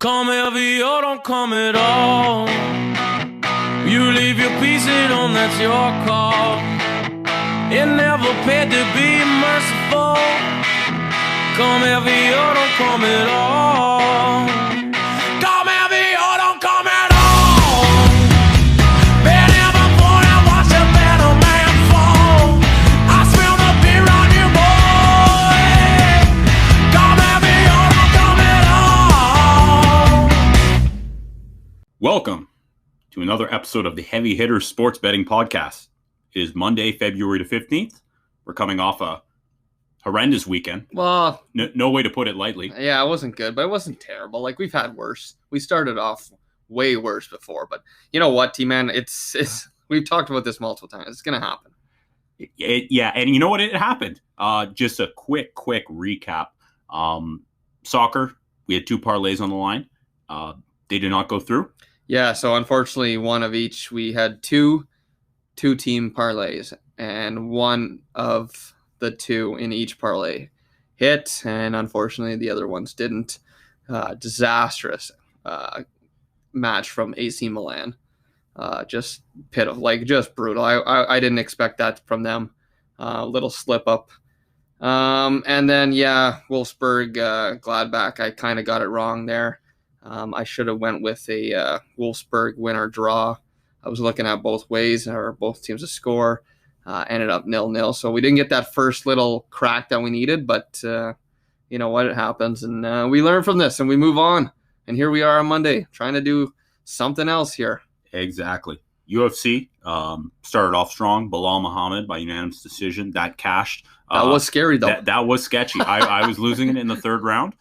Come heavy or don't come at all. You leave your piece at home, that's your call. It never paid to be merciful. Come heavy or don't come at all. Come heavy or don't come at all. Been here before and watched a better man fall. I smell the beer on you, boy. Come heavy or don't come at all. Welcome to another episode of the Heavy Hitters Sports Betting Podcast. It is Monday, February the 15th. We're coming off a horrendous weekend. Well, no way to put it lightly. yeah, it wasn't good, but it wasn't terrible. Like, we've had worse. We started off way worse before, but you know what, T-Man? It's we've talked about this multiple times. It's going to happen. Yeah, and you know what? It happened. Just a quick recap. Soccer, we had two parlays on the line. They did not go through. Yeah, so unfortunately, one of each. We had two team parlays, and one of the two in each parlay hit, and unfortunately, the other ones didn't. Disastrous match from AC Milan. Just pitiful, just brutal. I didn't expect that from them. Little slip up. And then, Wolfsburg, Gladbach, I kind of got it wrong there. I should have went with a Wolfsburg winner draw. I was looking at both ways, or both teams to score. Ended up 0-0. So we didn't get that first little crack that we needed, but you know what? It happens. And we learn from this and we move on. And here we are on Monday trying to do something else here. Exactly. UFC started off strong. Bilal Muhammad by unanimous decision. That cashed. That was scary, though. That was sketchy. I was losing it in the third round.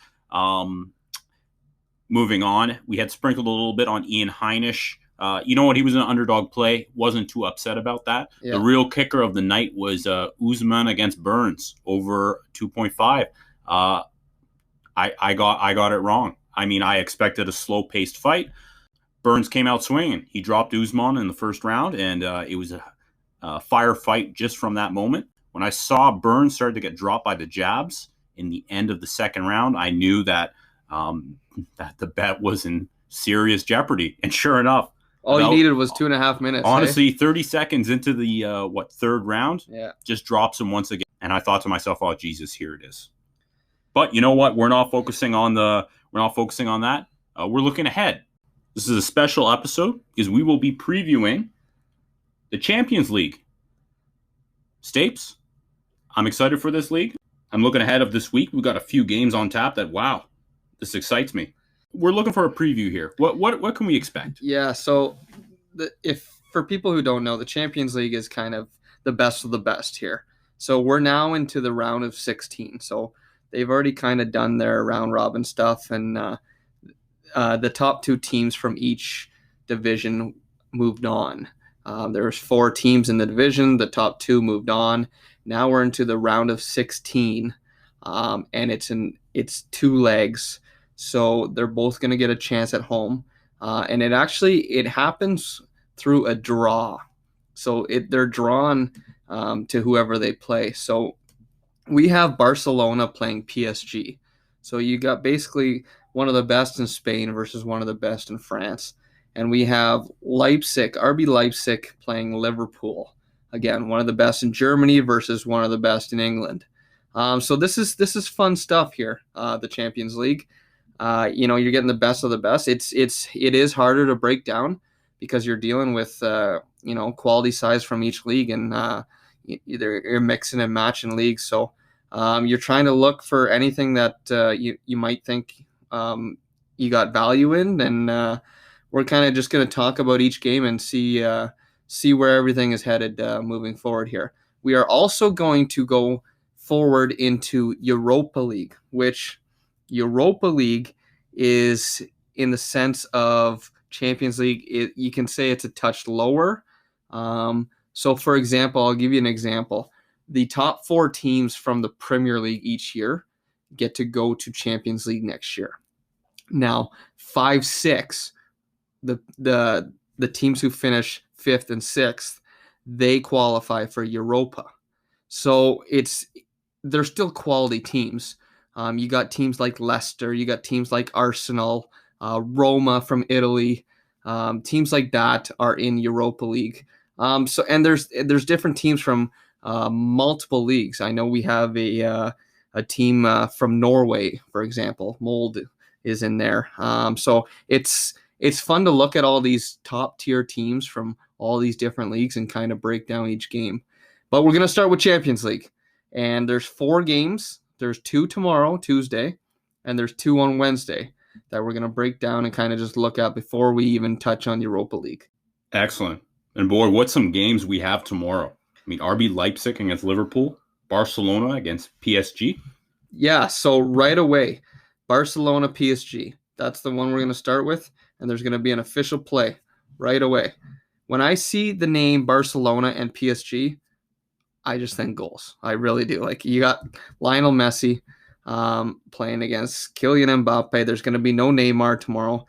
Moving on, we had sprinkled a little bit on Ian Heinisch. You know what? He was an underdog play. Wasn't too upset about that. Yeah. The real kicker of the night was Usman against Burns over 2.5. I got it wrong. I mean, I expected a slow-paced fight. Burns came out swinging. He dropped Usman in the first round, and it was a firefight just from that moment. When I saw Burns start to get dropped by the jabs in the end of the second round, I knew that that the bet was in serious jeopardy. And sure enough, all you needed was 2.5 minutes. Honestly, 30 seconds into the third round, just drops him once again. And I thought to myself, "Oh Jesus, here it is." But you know what? We're not focusing on that. We're looking ahead. This is a special episode because we will be previewing the Champions League. Stapes, I'm excited for this league. I'm looking ahead of this week. We've got a few games on tap that, wow, this excites me. We're looking for a preview here. What can we expect? Yeah, so if for people who don't know, the Champions League is kind of the best of the best here. So we're now into the round of 16. So they've already kind of done their round robin stuff, and the top two teams from each division moved on. There's 4 teams in the division. The top 2 moved on. Now we're into the round of 16, and it's 2 legs. So they're both going to get a chance at home. And it happens through a draw. So they're drawn to whoever they play. So we have Barcelona playing PSG. So you got basically one of the best in Spain versus one of the best in France. And we have RB Leipzig playing Liverpool. Again, one of the best in Germany versus one of the best in England. So this is fun stuff here, the Champions League. You're getting the best of the best. It is harder to break down because you're dealing with quality size from each league, and you're mixing and matching leagues. So you're trying to look for anything that you might think you got value in, and we're kind of just going to talk about each game and see where everything is headed moving forward here. We are also going to go forward into Europa League, which Europa League is, in the sense of Champions League, you can say it's a touch lower. So, for example, I'll give you an example. The top 4 teams from the Premier League each year get to go to Champions League next year. Now, 5-6, the teams who finish 5th and 6th, they qualify for Europa. So they're still quality teams. You got teams like Leicester, you got teams like Arsenal, Roma from Italy. Teams like that are in Europa League. And there's different teams from multiple leagues. I know we have a team from Norway, for example. Mold is in there. So it's fun to look at all these top tier teams from all these different leagues and kind of break down each game. But we're going to start with Champions League. And there's 4 games. There's 2 tomorrow, Tuesday, and there's 2 on Wednesday that we're going to break down and kind of just look at before we even touch on Europa League. Excellent. And boy, what some games we have tomorrow. I mean, RB Leipzig against Liverpool, Barcelona against PSG. Yeah, so right away, Barcelona, PSG. That's the one we're going to start with, and there's going to be an official play right away. When I see the name Barcelona and PSG, I just think goals. I really do. Like, you got Lionel Messi playing against Kylian Mbappe. There's going to be no Neymar tomorrow.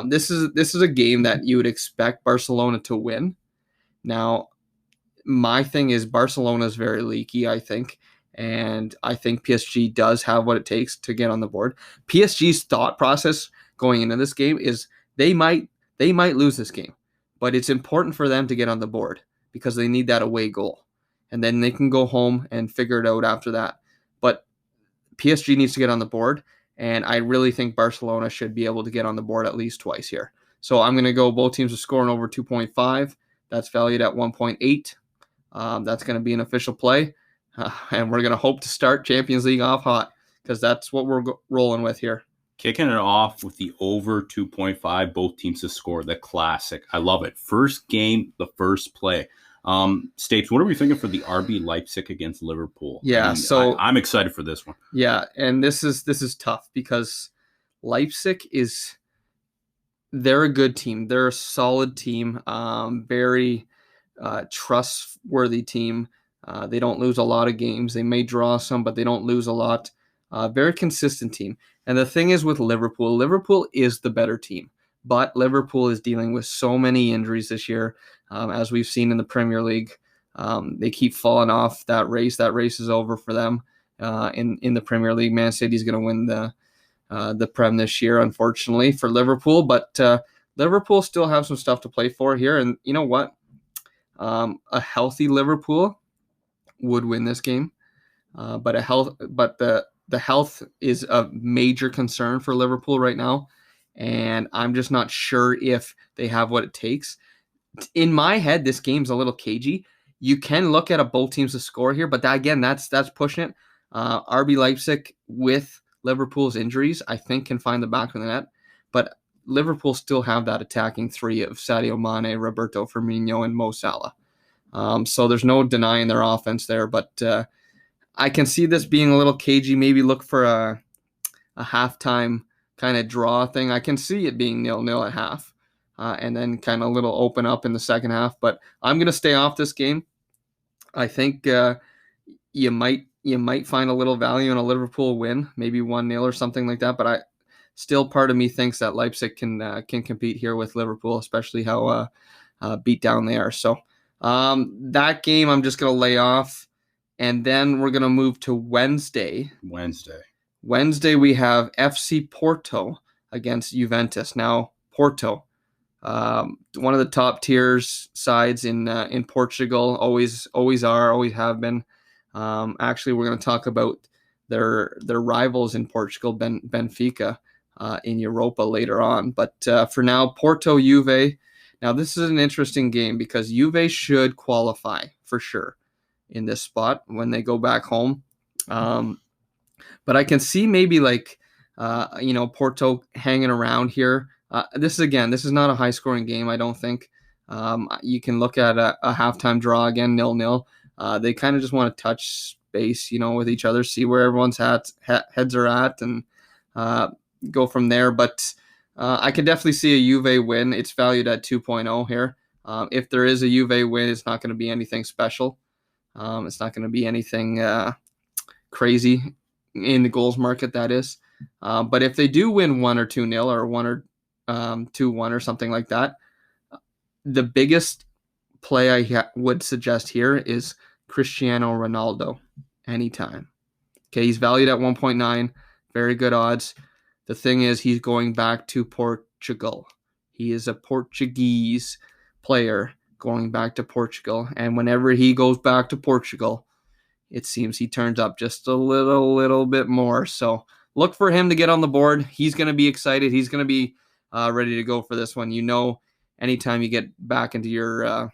This is a game that you would expect Barcelona to win. Now, my thing is Barcelona is very leaky, I think, and I think PSG does have what it takes to get on the board. PSG's thought process going into this game is they might lose this game, but it's important for them to get on the board because they need that away goal. And then they can go home and figure it out after that. But PSG needs to get on the board, and I really think Barcelona should be able to get on the board at least twice here. So I'm going to go both teams are scoring over 2.5. That's valued at 1.8. That's going to be an official play. And we're going to hope to start Champions League off hot because that's what we're rolling with here. Kicking it off with the over 2.5, both teams to score, the classic. I love it. First game, the first play. Stapes, what are we thinking for the RB Leipzig against Liverpool? Yeah, I'm excited for this one. Yeah, and this is tough because Leipzig they're a good team. They're a solid team, very trustworthy team. They don't lose a lot of games. They may draw some, but they don't lose a lot. Very consistent team. And the thing is with Liverpool is the better team. But Liverpool is dealing with so many injuries this year, as we've seen in the Premier League. They keep falling off that race. That race is over for them in the Premier League. Man City's going to win the Prem this year, unfortunately, for Liverpool. But Liverpool still have some stuff to play for here. And you know what? A healthy Liverpool would win this game. But the health is a major concern for Liverpool right now. And I'm just not sure if they have what it takes. In my head, this game's a little cagey. You can look at both teams to score here, but that's pushing it. RB Leipzig with Liverpool's injuries, I think, can find the back of the net. But Liverpool still have that attacking three of Sadio Mane, Roberto Firmino, and Mo Salah. So there's no denying their offense there. But I can see this being a little cagey. Maybe look for a halftime kind of draw thing. I can see it being 0-0 at half, and then kind of a little open up in the second half. But I'm going to stay off this game. I think you might find a little value in a Liverpool win, maybe 1-0 or something like that. But part of me thinks that Leipzig can compete here with Liverpool, especially how beat down they are. So that game I'm just going to lay off, and then we're going to move to Wednesday. Wednesday, we have FC Porto against Juventus. Now, Porto, one of the top tiers sides in Portugal, always have been. Actually, we're going to talk about their rivals in Portugal, Benfica, in Europa later on. But for now, Porto, Juve. Now, this is an interesting game because Juve should qualify for sure in this spot when they go back home. But I can see maybe Porto hanging around here. This is not a high scoring game, I don't think. You can look at a halftime draw again, 0-0. They kind of just want to touch base, with each other, see where everyone's heads are at, and go from there. But I could definitely see a Juve win. It's valued at 2.0 here. If there is a Juve win, it's not going to be anything special. It's not going to be anything crazy in the goals market, that is. But if they do win 1 or 2-0 or 1 or 2-1 or something like that, the biggest play I would suggest here is Cristiano Ronaldo anytime. Okay, he's valued at 1.9, very good odds. The thing is, he's going back to Portugal. He is a Portuguese player going back to Portugal. And whenever he goes back to Portugal, it seems he turns up just a little bit more. So look for him to get on the board. He's going to be excited. He's going to be ready to go for this one. Anytime you get back into your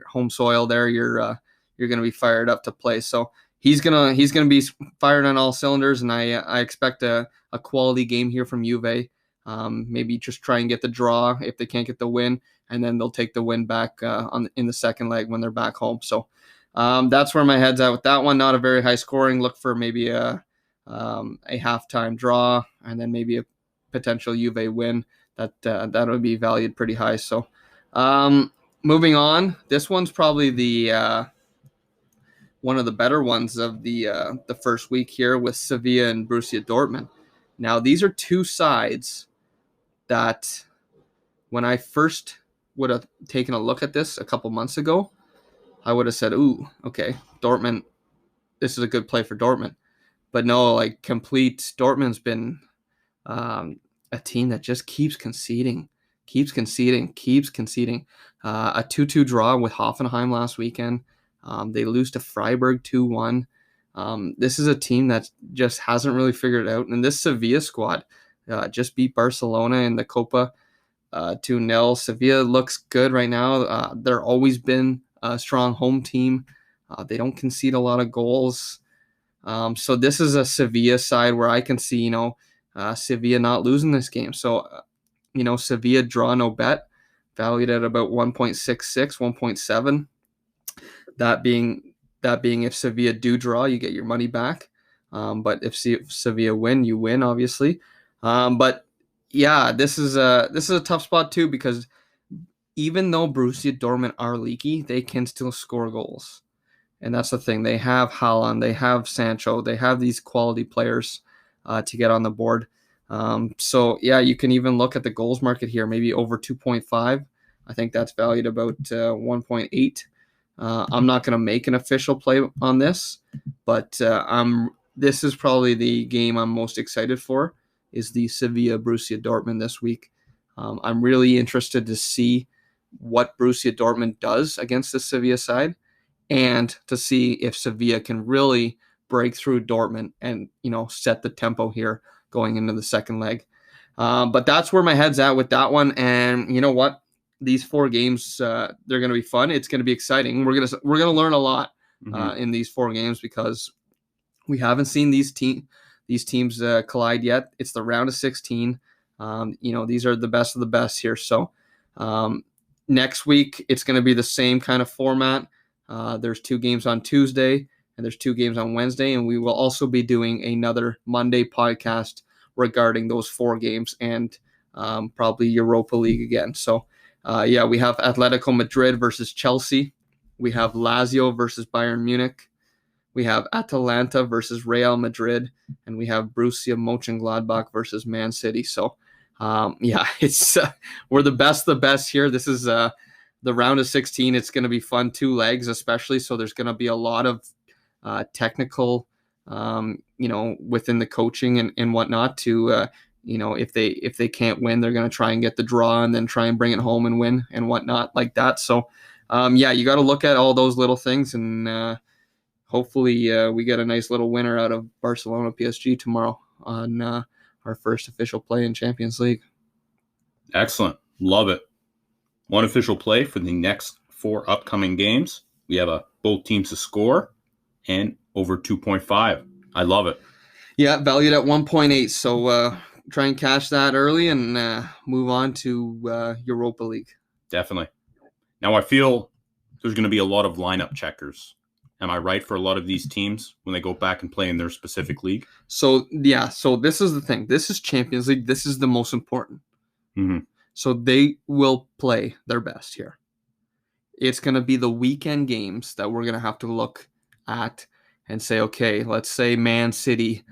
home soil there, you're going to be fired up to play. So he's gonna be fired on all cylinders, and I expect a quality game here from Juve. Maybe just try and get the draw if they can't get the win, and then they'll take the win back in the second leg when they're back home. So that's where my head's at with that one. Not a very high scoring. Look for maybe a halftime draw, and then maybe a potential Juve win. That would be valued pretty high. So moving on, this one's probably the one of the better ones of the first week here with Sevilla and Borussia Dortmund. Now, these are two sides that when I first would have taken a look at this a couple months ago, I would have said, ooh, okay, Dortmund, this is a good play for Dortmund. But no, complete Dortmund's been a team that just keeps conceding. A 2-2 draw with Hoffenheim last weekend. They lose to Freiburg 2-1. This is a team that just hasn't really figured it out. And this Sevilla squad just beat Barcelona in the Copa 2-0. Sevilla looks good right now. They're always been a strong home team. They don't concede a lot of goals. So this is a Sevilla side where I can see, Sevilla not losing this game. So, Sevilla draw no bet, valued at about 1.66, 1.7. That being if Sevilla do draw, you get your money back. But if Sevilla win, you win, obviously. But yeah, this is a tough spot too, because even though Borussia Dortmund are leaky, they can still score goals. And that's the thing. They have Haaland, they have Sancho, they have these quality players to get on the board. So yeah, you can even look at the goals market here, maybe over 2.5. I think that's valued about 1.8. I'm not going to make an official play on this, but this is probably the game I'm most excited for, is the Sevilla Borussia Dortmund this week. I'm really interested to see what Borussia Dortmund does against the Sevilla side, and to see if Sevilla can really break through Dortmund and set the tempo here going into the second leg. But that's where my head's at with that one. And you know what? These 4 games, they're going to be fun. It's going to be exciting. We're going to learn a lot in these 4 games, because we haven't seen these teams collide yet. It's the round of 16. These are the best of the best here. So next week, it's going to be the same kind of format. There's 2 games on Tuesday and there's 2 games on Wednesday. And we will also be doing another Monday podcast regarding those 4 games and probably Europa League again. So we have Atletico Madrid versus Chelsea. We have Lazio versus Bayern Munich. We have Atalanta versus Real Madrid. And we have Borussia Mönchengladbach versus Man City. So, it's we're the best of the best here. This is the round of 16. It's going to be fun, 2 legs especially. So there's going to be a lot of technical, within the coaching and whatnot to if they can't win, they're going to try and get the draw and then try and bring it home and win and whatnot like that. So, you got to look at all those little things, and hopefully we get a nice little winner out of Barcelona PSG tomorrow on our first official play in Champions League. Excellent. Love it. One official play for the next 4 upcoming games. We have both teams to score and over 2.5. I love it. Yeah, valued at 1.8. So, try and cash that early and move on to Europa League. Definitely. Now, I feel there's going to be a lot of lineup checkers. Am I right for a lot of these teams when they go back and play in their specific league? So this is the thing. This is Champions League. This is the most important. Mm-hmm. So they will play their best here. It's going to be the weekend games that we're going to have to look at and say, okay, let's say Man City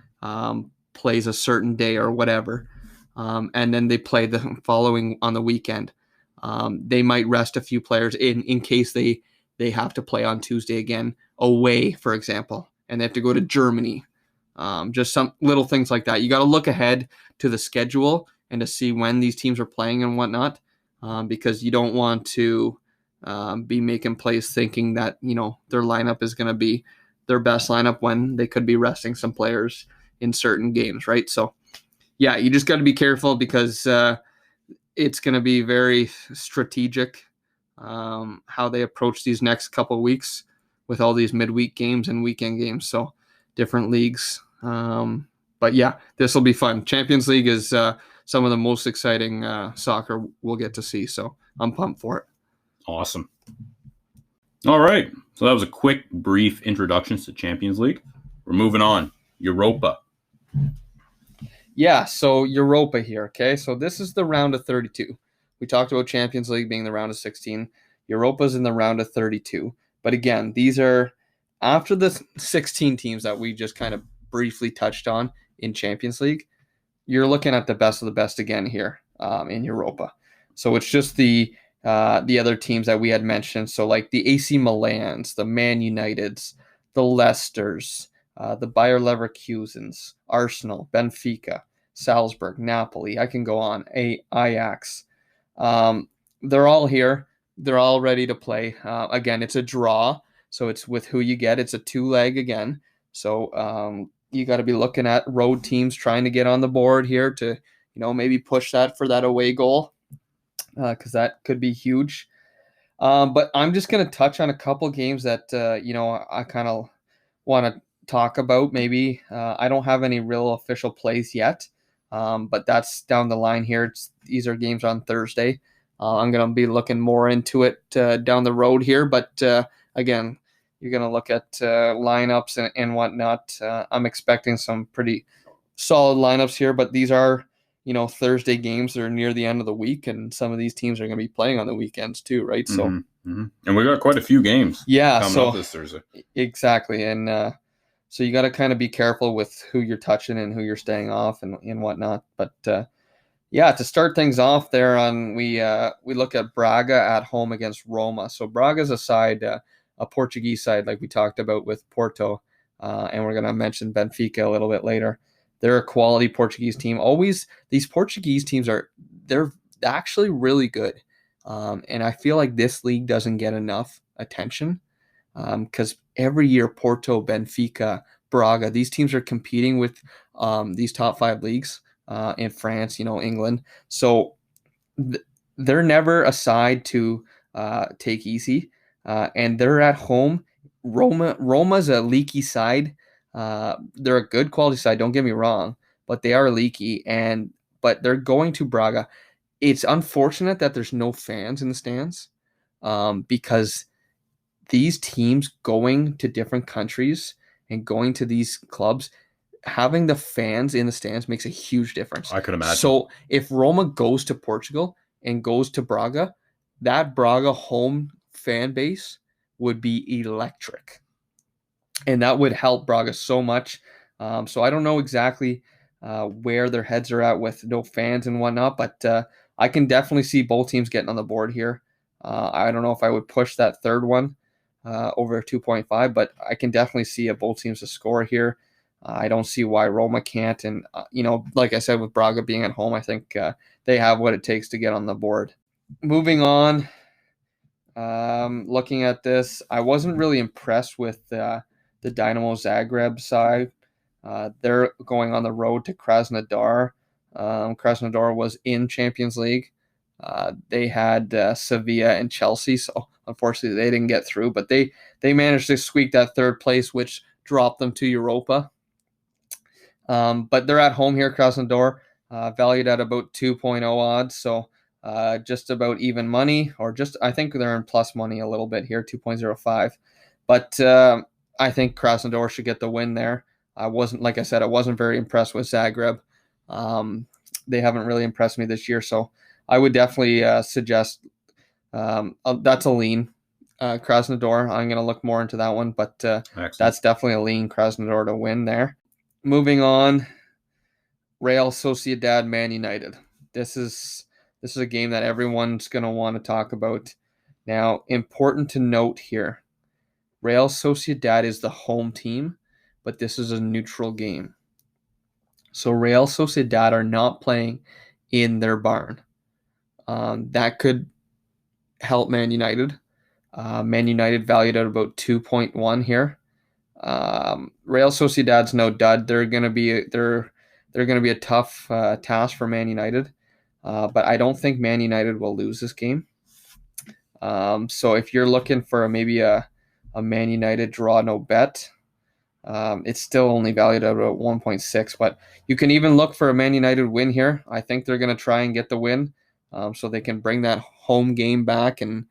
plays a certain day or whatever, and then they play the following on the weekend. They might rest a few players in case they have to play on Tuesday again away, for example, and they have to go to Germany Just some little things like that. You got to look ahead to the schedule and to see when these teams are playing and whatnot, because you don't want to be making plays thinking that, their lineup is going to be their best lineup when they could be resting some players in certain games, right? So, yeah, you just got to be careful because it's going to be very strategic how they approach these next couple of weeks with all these midweek games and weekend games. So, different leagues. But yeah, this will be fun. Champions League is some of the most exciting soccer we'll get to see. So I'm pumped for it. Awesome. All right. So that was a quick, brief introduction to Champions League. We're moving on. Europa. Yeah, so Europa here, okay? So this is the round of 32. We talked about Champions League being the round of 16. Europa's in the round of 32. But again, these are after the 16 teams that we just kind of briefly touched on in Champions League. You're looking at the best of the best again here in Europa. So it's just the other teams that we had mentioned. So like the AC Milans, the Man Uniteds, the Leicesters, the Bayer Leverkusens, Arsenal, Benfica, Salzburg, Napoli. I can go on. Ajax. They're all here. They're all ready to play. Again, it's a draw, so it's with who you get. It's a 2-leg again. So you got to be looking at road teams trying to get on the board here to, maybe push that for that away goal because that could be huge. But I'm just going to touch on a couple games that, I kind of want to talk about. Maybe I don't have any real official plays yet, but that's down the line here. These are games on Thursday. I'm going to be looking more into it down the road here. But again, you're going to look at lineups and whatnot. I'm expecting some pretty solid lineups here, but these are, Thursday games that are near the end of the week, and some of these teams are going to be playing on the weekends too, right? Mm-hmm. So, and we got quite a few games coming up this Thursday. Exactly, and so you got to kind of be careful with who you're touching and who you're staying off and whatnot. But yeah, to start things off there, we look at Braga at home against Roma. So Braga's a side. A Portuguese side like we talked about with Porto, and we're going to mention Benfica a little bit later. They're a quality Portuguese team. Always, these Portuguese teams they're actually really good, and I feel like this league doesn't get enough attention because every year Porto, Benfica, Braga, these teams are competing with these top 5 leagues in France, England. So they're never a side to take easy. And they're at home. Roma's a leaky side. They're a good quality side, don't get me wrong, but they are leaky. But they're going to Braga. It's unfortunate that there's no fans in the stands because these teams going to different countries and going to these clubs, having the fans in the stands makes a huge difference. I could imagine. So if Roma goes to Portugal and goes to Braga, that Braga home fan base would be electric, and that would help Braga so much. So I don't know exactly where their heads are at with no fans and whatnot, but I can definitely see both teams getting on the board here. I don't know if I would push that third one over 2.5, but I can definitely see both teams to score here. I don't see why Roma can't, and like I said, with Braga being at home, I think they have what it takes to get on the board. Moving on. Looking at this, I wasn't really impressed with the Dynamo Zagreb side. They're going on the road to Krasnodar. Krasnodar was in Champions League. They had Sevilla and Chelsea, so unfortunately they didn't get through, but they managed to squeak that third place, which dropped them to Europa. But they're at home here, Krasnodar, valued at about 2.0 odds, so just about even money, or just I think they're in plus money a little bit here, 2.05. But I think Krasnodar should get the win there. I wasn't very impressed with Zagreb. They haven't really impressed me this year, so I would definitely suggest that's a lean. Krasnodar, I'm going to look more into that one, but that's definitely a lean Krasnodar to win there. Moving on, Real Sociedad Man United. This is a game that everyone's going to want to talk about. Now, important to note here, Real Sociedad is the home team, but this is a neutral game. So Real Sociedad are not playing in their barn. That could help Man United. Man United valued at about 2.1 here. Real Sociedad's no dud. They're gonna be a tough task for Man United, but I don't think Man United will lose this game. So if you're looking for maybe a Man United draw no bet, it's still only valued at about 1.6, but you can even look for a Man United win here. I think they're going to try and get the win, so they can bring that home game back and,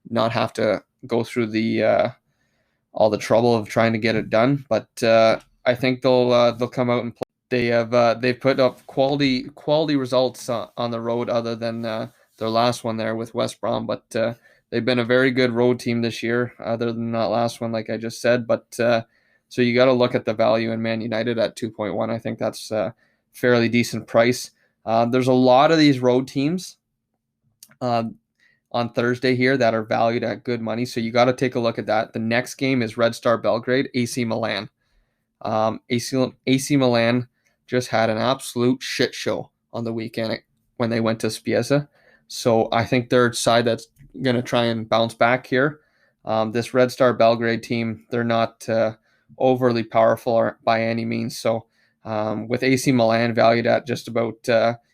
not have to go through all the trouble of trying to get it done. But I think they'll come out and play. They've put up quality results on the road, other than their last one there with West Brom. But they've been a very good road team this year, other than that last one, like I just said. But so you got to look at the value in Man United at 2.1. I think that's a fairly decent price. There's a lot of these road teams on Thursday here that are valued at good money, so you got to take a look at that. The next game is Red Star Belgrade, AC Milan. AC Milan just had an absolute shit show on the weekend when they went to Spiezia, so I think they're a side that's going to try and bounce back here. This Red Star Belgrade team, they're not overly powerful by any means, so with AC Milan valued at just about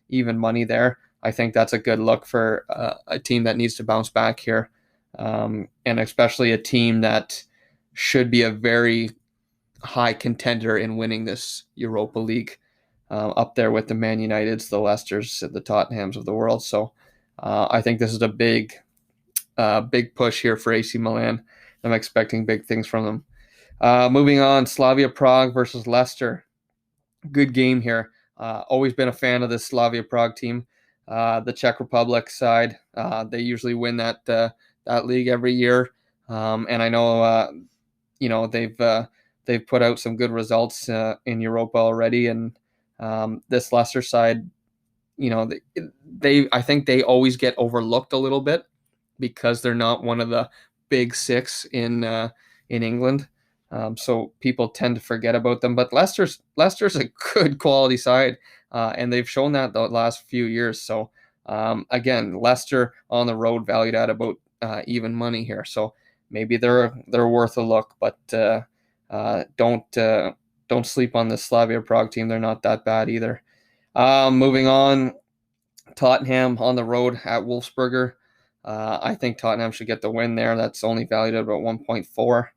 even money there, I think that's a good look for a team that needs to bounce back here, and especially a team that should be a very high contender in winning this Europa League, up there with the Man Uniteds, the Leicesters, the Tottenhams of the world. So I think this is a big push here for AC Milan. I'm expecting big things from them. Moving on, Slavia Prague versus Leicester. Good game here. Always been a fan of this Slavia Prague team. The Czech Republic side, they usually win that league every year, and I know they've put out some good results in Europa already. And this Leicester side, I think they always get overlooked a little bit because they're not one of the big six in England. So people tend to forget about them. But Leicester's a good quality side, and they've shown that the last few years. So again, Leicester on the road valued at about even money here. So maybe they're worth a look. But don't sleep on the Slavia Prague team. They're not that bad either. Moving on, Tottenham on the road at Wolfsburger. I think Tottenham should get the win there. That's only valued at about 1.4.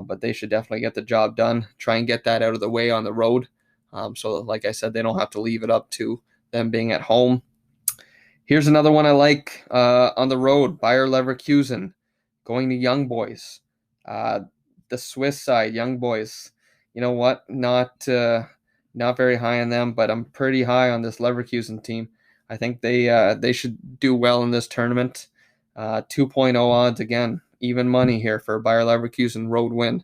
But they should definitely get the job done. Try and get that out of the way on the road. So like I said, they don't have to leave it up to them being at home. Here's another one I like on the road. Bayer Leverkusen going to Young Boys. The Swiss side, Young Boys. You know what? Not very high on them, but I'm pretty high on this Leverkusen team. I think they should do well in this tournament. 2.0 odds again. Even money here for Bayer Leverkusen road win.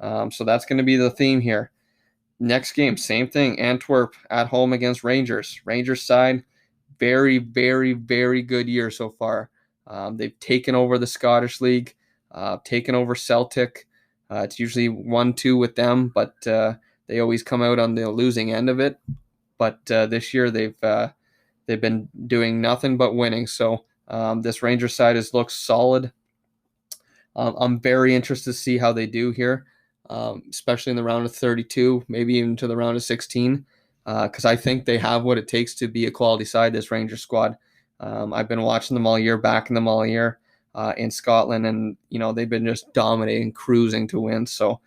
So that's going to be the theme here. Next game, same thing. Antwerp at home against Rangers. Rangers side, very, very, very good year so far. They've taken over the Scottish League, taken over Celtic. It's usually 1-2 with them, but they always come out on the losing end of it. But this year they've been doing nothing but winning. So this Rangers side looks solid. I'm very interested to see how they do here, especially in the round of 32, maybe even to the round of 16, because I think they have what it takes to be a quality side, this Rangers squad. I've been watching them all year, backing them all year in Scotland, and they've been just dominating, cruising to win. So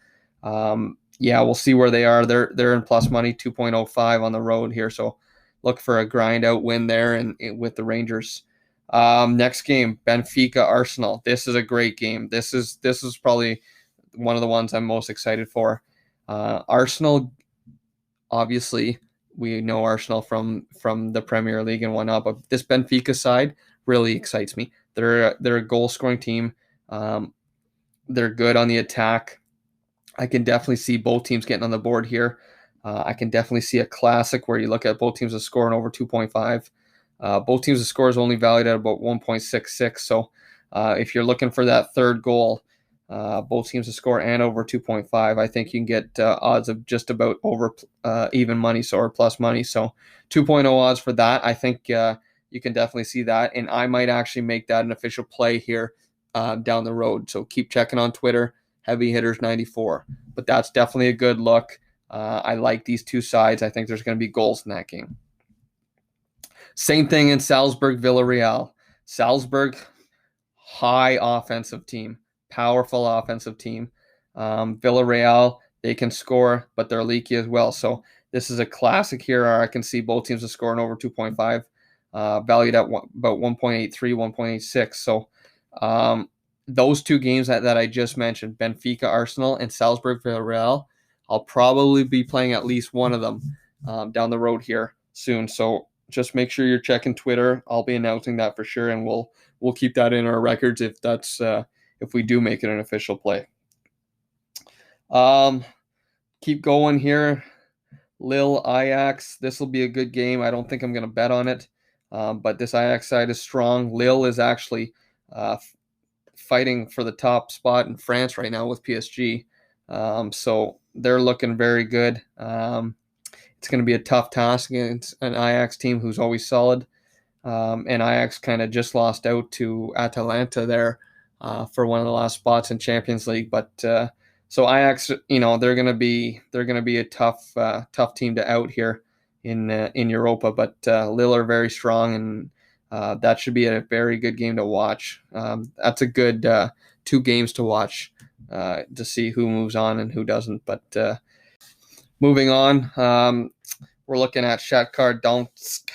we'll see where they are. They're in plus money, 2.05 on the road here. So look for a grind out win there and with the Rangers. Next game, Benfica Arsenal. This is a great game. This is probably one of the ones I'm most excited for. Arsenal, obviously, we know Arsenal from the Premier League and whatnot, but this Benfica side really excites me. They're a goal scoring team. They're good on the attack. I can definitely see both teams getting on the board here. I can definitely see a classic where you look at both teams are scoring over 2.5. Both teams' score is only valued at about 1.66. So if you're looking for that third goal, both teams to score and over 2.5. I think you can get odds of just about over even money, or plus money. So 2.0 odds for that. I think you can definitely see that. And I might actually make that an official play here down the road. So keep checking on Twitter, Heavy Hitters 94. But that's definitely a good look. I like these two sides. I think there's going to be goals in that game. Same thing in Salzburg, Villarreal. Salzburg, high offensive team, powerful offensive team. Villarreal, they can score, but they're leaky as well. So this is a classic here. I can see both teams are scoring over 2.5, valued at about 1.83, 1.86. So those two games that I just mentioned, Benfica, Arsenal, and Salzburg, Villarreal, I'll probably be playing at least one of them down the road here soon. So just make sure you're checking Twitter. I'll be announcing that for sure, and we'll keep that in our records if we do make it an official play. Keep going here. Lille, Ajax. This will be a good game. I don't think I'm going to bet on it, but this Ajax side is strong. Lille is actually fighting for the top spot in France right now with PSG, so they're looking very good. It's going to be a tough task against an Ajax team who's always solid. And Ajax kind of just lost out to Atalanta there for one of the last spots in Champions League. But so Ajax, they're going to be a tough team to out here in Europa. But Lille are very strong, and that should be a very good game to watch. That's a good 2 games to watch to see who moves on and who doesn't. But moving on, we're looking at Shakhtar Donetsk.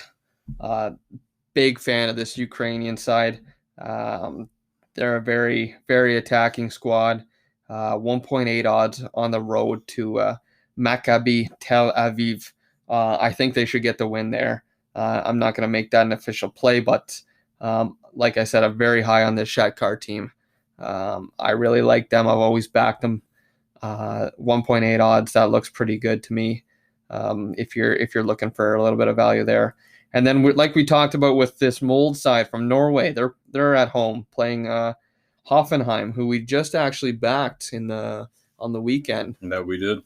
Big fan of this Ukrainian side. They're a very, very attacking squad. 1.8 odds on the road to Maccabi Tel Aviv. I think they should get the win there. I'm not going to make that an official play, but like I said, I'm very high on this Shakhtar team. I really like them. I've always backed them. 1.8 odds, that looks pretty good to me. If you're looking for a little bit of value there. And then, like we talked about with this Mold side from Norway, they're at home playing Hoffenheim, who we just actually backed on the weekend. That we did.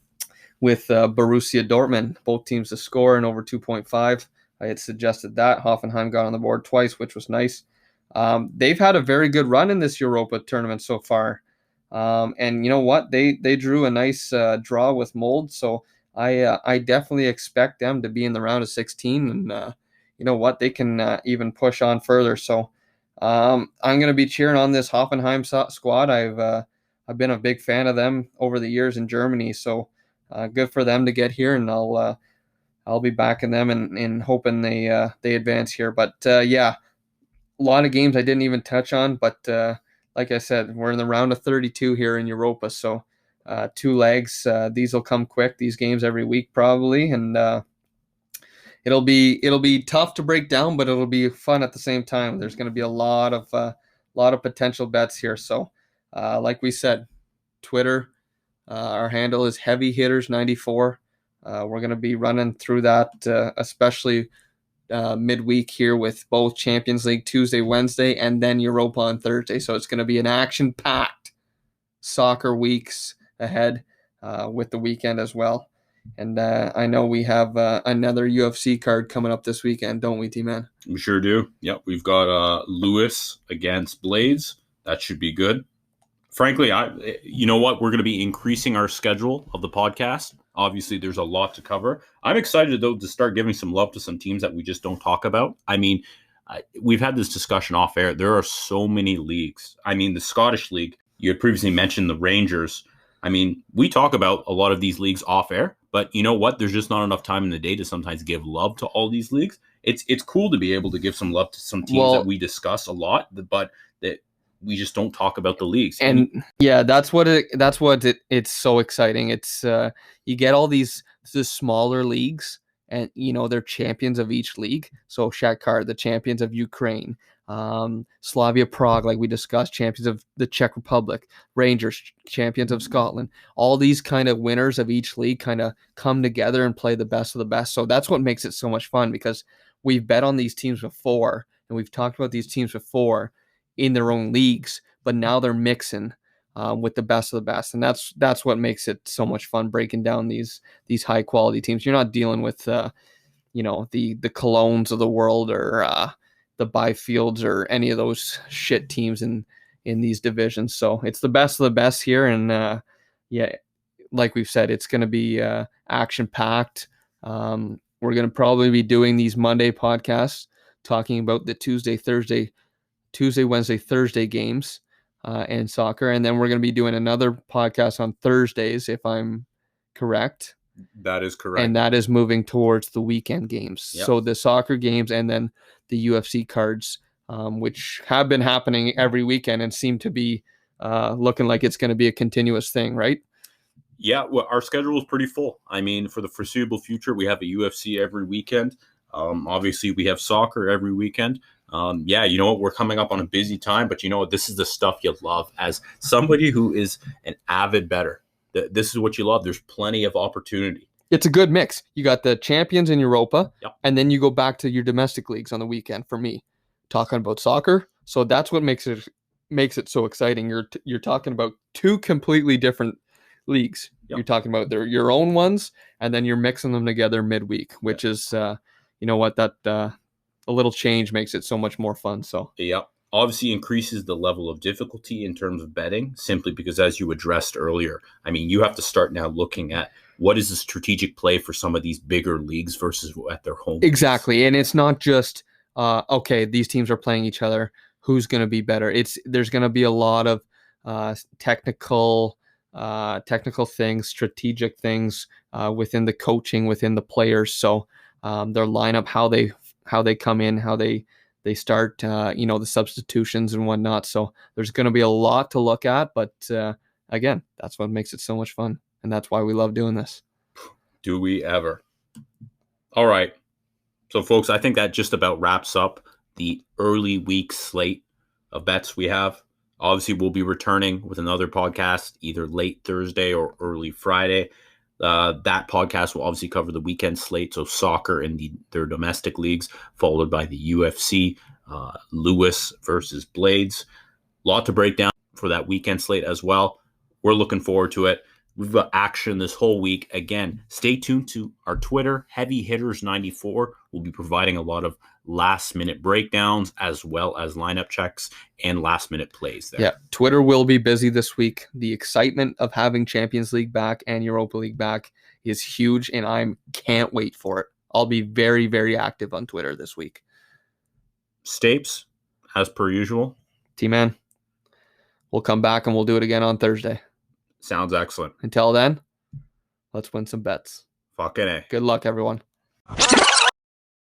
With Borussia Dortmund, both teams to score and over 2.5. I had suggested that. Hoffenheim got on the board twice, which was nice. They've had a very good run in this Europa tournament so far. And you know what? They drew a nice draw with Mold, so I definitely expect them to be in the round of 16, and you know what? They can even push on further. So I'm going to be cheering on this Hoffenheim squad. I've been a big fan of them over the years in Germany, so good for them to get here, and I'll be backing them and hoping they advance here. But yeah, a lot of games I didn't even touch on, but like I said, we're in the round of 32 here in Europa, so 2 legs. These will come quick. These games every week probably, and it'll be tough to break down, but it'll be fun at the same time. There's going to be a lot of potential bets here. So, like we said, Twitter, our handle is Heavy Hitters 94. We're going to be running through that, especially midweek here with both Champions League Tuesday, Wednesday, and then Europa on Thursday. So it's going to be an action-packed soccer weeks ahead with the weekend as well. And I know we have another UFC card coming up this weekend, don't we, T-Man? We sure do. Yep, we've got Lewis against Blades. That should be good. Frankly, you know what? We're going to be increasing our schedule of the podcast. Obviously, there's a lot to cover. I'm excited, though, to start giving some love to some teams that we just don't talk about. I mean, we've had this discussion off air. There are so many leagues. I mean, the Scottish League, you had previously mentioned the Rangers. I mean, we talk about a lot of these leagues off air, but you know what? There's just not enough time in the day to sometimes give love to all these leagues. It's cool to be able to give some love to some teams that we discuss a lot, but that we just don't talk about the leagues. And yeah, that's what it's so exciting. It's you get all the smaller leagues, and you know they're champions of each league. So Shakhtar, the champions of Ukraine. Slavia Prague, like we discussed, champions of the Czech Republic. Rangers, champions of Scotland. All these kind of winners of each league kind of come together and play the best of the best. So that's what makes it so much fun, because we've bet on these teams before, and we've talked about these teams before in their own leagues, but now they're mixing with the best of the best. And that's what makes it so much fun, breaking down these high quality teams. You're not dealing with the Colognes of the world or the Byfields or any of those shit teams in these divisions. So it's the best of the best here. And like we've said, it's going to be action packed. We're going to probably be doing these Monday podcasts talking about the Tuesday, Wednesday, Thursday games and soccer. And then we're going to be doing another podcast on Thursdays, if I'm correct. That is correct. And that is moving towards the weekend games. Yep. So the soccer games and then the UFC cards, which have been happening every weekend and seem to be looking like it's going to be a continuous thing, right? Yeah, well, our schedule is pretty full. I mean, for the foreseeable future, we have a UFC every weekend. Obviously, we have soccer every weekend. You know what? We're coming up on a busy time, but you know what? This is the stuff you love. As somebody who is an avid bettor, this is what you love. There's plenty of opportunity. It's a good mix. You got the Champions in Europa, and then you go back to your domestic leagues on the weekend for me, talking about soccer. So that's what makes it so exciting. You're talking about two completely different leagues. You're talking about your own ones, and then you're mixing them together midweek, which is, you know what, that a little change makes it so much more fun. So obviously increases the level of difficulty in terms of betting, simply because, as you addressed earlier, I mean, you have to start now looking at what is the strategic play for some of these bigger leagues versus at their home. Exactly. And it's not just, okay, these teams are playing each other. Who's going to be better? There's going to be a lot of technical things, strategic things within the coaching, within the players. So their lineup, how they come in, how they start, the substitutions and whatnot. So there's going to be a lot to look at, but again, that's what makes it so much fun. And that's why we love doing this. Do we ever? All right. So folks, I think that just about wraps up the early week slate of bets we have. Obviously, we'll be returning with another podcast either late Thursday or early Friday. That podcast will obviously cover the weekend slate, so soccer and their domestic leagues, followed by the UFC, Lewis versus Blades. A lot to break down for that weekend slate as well. We're looking forward to it. We've got action this whole week. Again, stay tuned to our Twitter, Heavy Hitters 94. We'll be providing a lot of last-minute breakdowns as well as lineup checks and last-minute plays there. Yeah, Twitter will be busy this week. The excitement of having Champions League back and Europa League back is huge, and I can't wait for it. I'll be very, very active on Twitter this week. Stapes, as per usual. T-Man, we'll come back and we'll do it again on Thursday. Sounds excellent. Until then, let's win some bets. Fucking A. Good luck, everyone.